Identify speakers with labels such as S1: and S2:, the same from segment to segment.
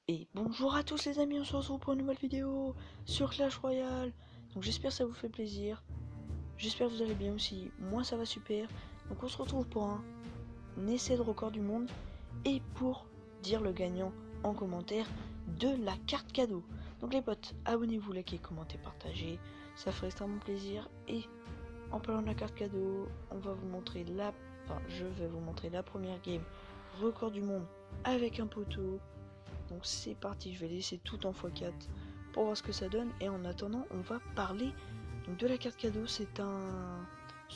S1: Et bonjour à tous les amis, on se retrouve pour une nouvelle vidéo sur Clash Royale. Donc j'espère que ça vous fait plaisir. J'espère que vous allez bien aussi. Moi ça va super. Donc on se retrouve pour un essai de record du monde et pour dire le gagnant en commentaire de la carte cadeau. Donc les potes, abonnez-vous, likez, commentez, partagez. Ça ferait extrêmement plaisir. Et en parlant de la carte cadeau, on va vous montrer je vais vous montrer la première game record du monde avec un poteau. Donc c'est parti, je vais laisser tout en x4 pour voir ce que ça donne. Et en attendant, on va parler donc de la carte cadeau. Ce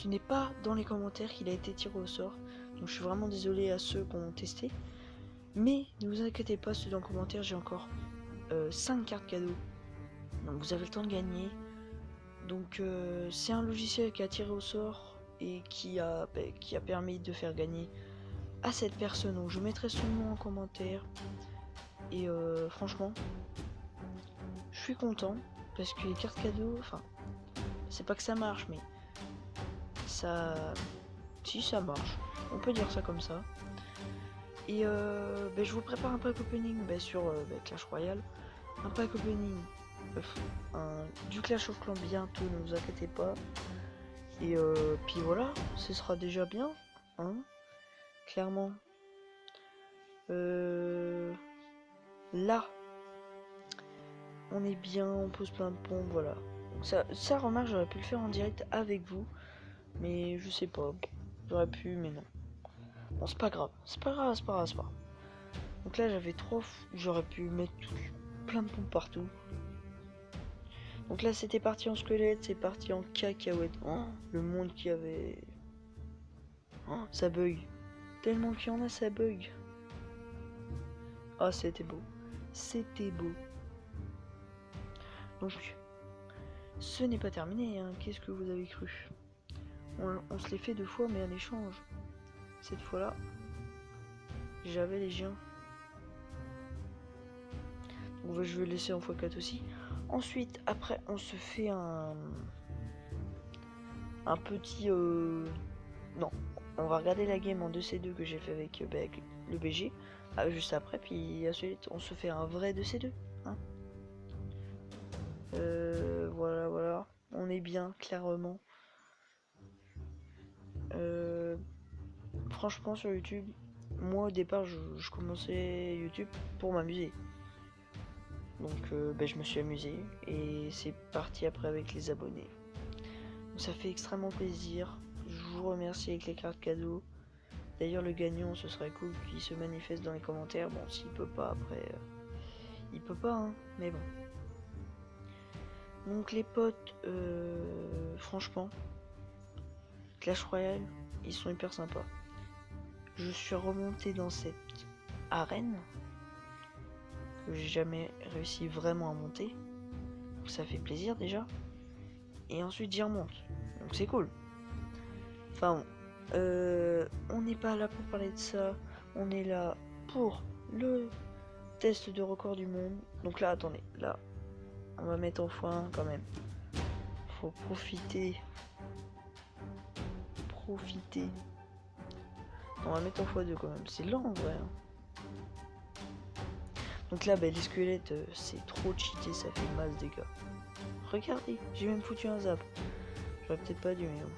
S1: n'est pas dans les commentaires qu'il a été tiré au sort. Donc je suis vraiment désolé à ceux qui ont testé. Mais ne vous inquiétez pas, ceux dans les commentaires, j'ai encore 5 cartes cadeaux. Donc vous avez le temps de gagner. Donc c'est un logiciel qui a tiré au sort et qui a permis de faire gagner à cette personne. Donc je mettrai son nom en commentaire. Et franchement, je suis content parce que les cartes cadeaux, enfin, c'est pas que ça marche, mais ça, si ça marche, on peut dire ça comme ça. Et je vous prépare un pack opening sur Clash Royale, un pack opening, du Clash of Clans bientôt, ne vous inquiétez pas. Et puis voilà, ce sera déjà bien, hein, clairement. Là, on est bien, on pose plein de pompes, voilà. Donc ça remarque, j'aurais pu le faire en direct avec vous, mais je sais pas, j'aurais pu, mais non. Bon, c'est pas grave, c'est pas grave, c'est pas grave, c'est pas grave. Donc là, j'avais j'aurais pu mettre plein de pompes partout. Donc là, c'était parti en squelette, c'est parti en cacahuète. Oh, le monde qui avait... Oh, ça bug. Tellement qu'il y en a, ça bug. Ah, c'était beau. C'était beau. Donc, ce n'est pas terminé, hein. Qu'est-ce que vous avez cru? On se l'est fait 2 fois, mais en échange. Cette fois-là, j'avais les géants. Donc, je vais le laisser en x4 aussi. Ensuite, après, on se fait un petit... Non, on va regarder la game en 2C2 que j'ai fait avec le BG. Juste après, puis ensuite, on se fait un vrai 2C2. Hein, voilà. On est bien, clairement. Franchement, sur YouTube, moi au départ, je commençais YouTube pour m'amuser. Donc, je me suis amusé et c'est parti après avec les abonnés. Donc, ça fait extrêmement plaisir. Je vous remercie avec les cartes cadeaux. D'ailleurs, le gagnant, ce serait cool qu'il se manifeste dans les commentaires. Bon, s'il peut pas après, il peut pas, hein, mais bon. Donc les potes, franchement, Clash Royale, ils sont hyper sympas. Je suis remonté dans cette arène que j'ai jamais réussi vraiment à monter. Donc ça fait plaisir déjà. Et ensuite j'y remonte. Donc c'est cool. Enfin bon. On n'est pas là pour parler de ça. On est là pour le test de record du monde. Donc là, attendez. Là, on va mettre en x1 quand même. Faut profiter. On va mettre en x2 quand même. C'est lent en vrai. Hein. Donc là, les squelettes, c'est trop cheaté. Ça fait masse de dégâts. Regardez, j'ai même foutu un zap. J'aurais peut-être pas dû, mais bon.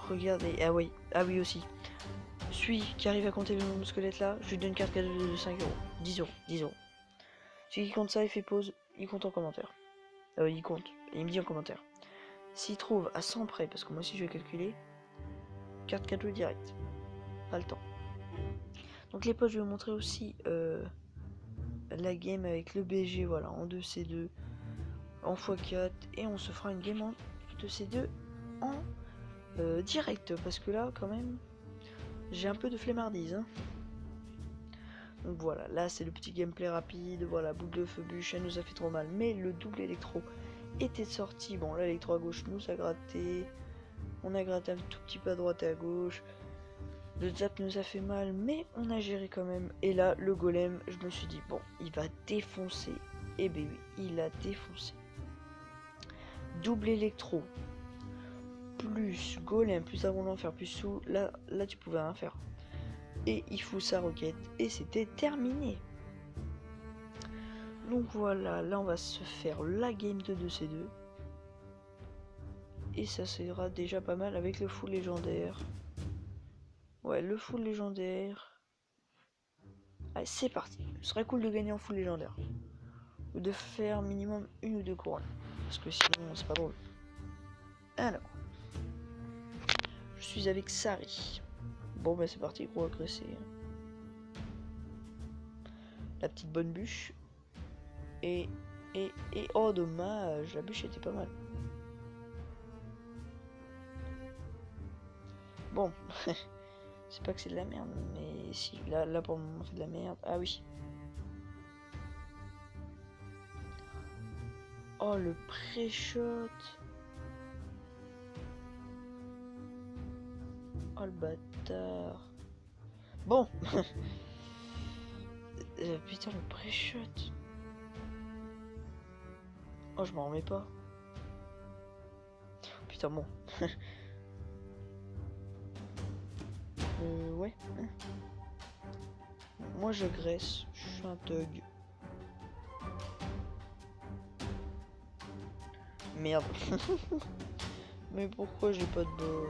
S1: Regardez. Ah oui aussi. Celui qui arrive à compter le nombre de squelettes là, je lui donne une carte cadeau de 5 euros. 10 euros. 10 euros. Celui qui compte ça, il fait pause. Il compte en commentaire. Il compte. Et il me dit en commentaire. S'il trouve à 100 près, parce que moi aussi je vais calculer, carte cadeau direct. Pas le temps. Donc les potes, je vais vous montrer aussi la game avec le BG, voilà, en 2C2, en x4, et on se fera une game en 2C2 en direct, parce que là, quand même, j'ai un peu de flemmardise. Hein. Donc voilà, là c'est le petit gameplay rapide, voilà, boule de feu bûche, elle nous a fait trop mal, mais le double électro était sorti. Bon, là, l'électro à gauche nous a gratté, on a gratté un tout petit peu à droite et à gauche. Le zap nous a fait mal, mais on a géré quand même. Et là, le golem, je me suis dit, bon, il va défoncer. Et oui, il a défoncé. Double électro, plus golem, plus avant d'en faire, plus sous. Là, tu pouvais rien faire. et il fout sa roquette et c'était terminé. Donc voilà, là on va se faire la game de 2C2. Et ça sera déjà pas mal avec le full légendaire. Ouais, le full légendaire. Allez, c'est parti. Ce serait cool de gagner en full légendaire. Ou de faire minimum 1 ou 2 couronnes. Parce que sinon, c'est pas drôle. Alors. Je suis avec Sari. Bon, bah c'est parti, gros agressé. La petite bonne bûche. Et... oh, dommage. La bûche était pas mal. Bon. C'est pas que c'est de la merde, mais si. Là pour le moment, c'est de la merde. Ah oui. Oh, le pré-shot. Oh, le bâtard. Bon. Putain, le pré-shot. Oh, je m'en remets pas. Putain, bon. Ouais. Moi, j'agresse. Je suis un thug. Merde. Mais pourquoi j'ai pas de bot?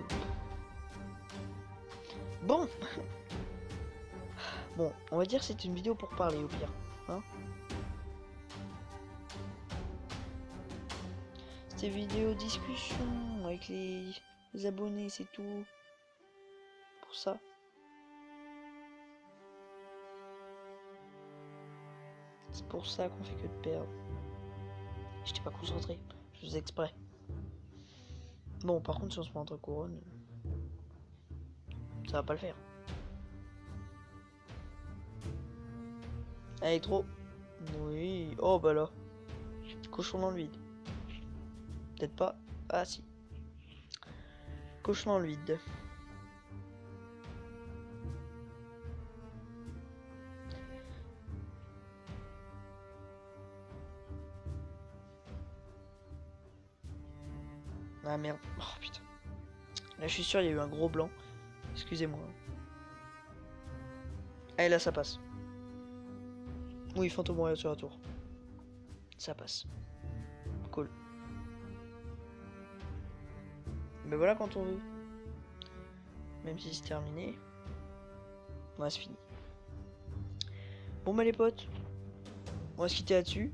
S1: Bon. Bon, on va dire que c'est une vidéo pour parler au pire. Hein, c'était vidéo discussion avec les abonnés, c'est tout. Pour ça. C'est pour ça qu'on fait que de perdre. J'étais pas concentré. Je faisais exprès. Bon, par contre, si on se met entre couronnes, ça va pas le faire. Allez, trop. Oui. Oh, bah là. Cochon dans le vide. Peut-être pas. Ah, si. Cochon dans le vide. Ah merde. Oh putain. Là, je suis sûr, il y a eu un gros blanc. Excusez-moi. Allez, là, ça passe. Oui, fantôme warrior sur la tour. Ça passe. Cool. Mais voilà quand on veut. Même si c'est terminé. Ouais, c'est fini. Bon bah les potes. On va se quitter là-dessus.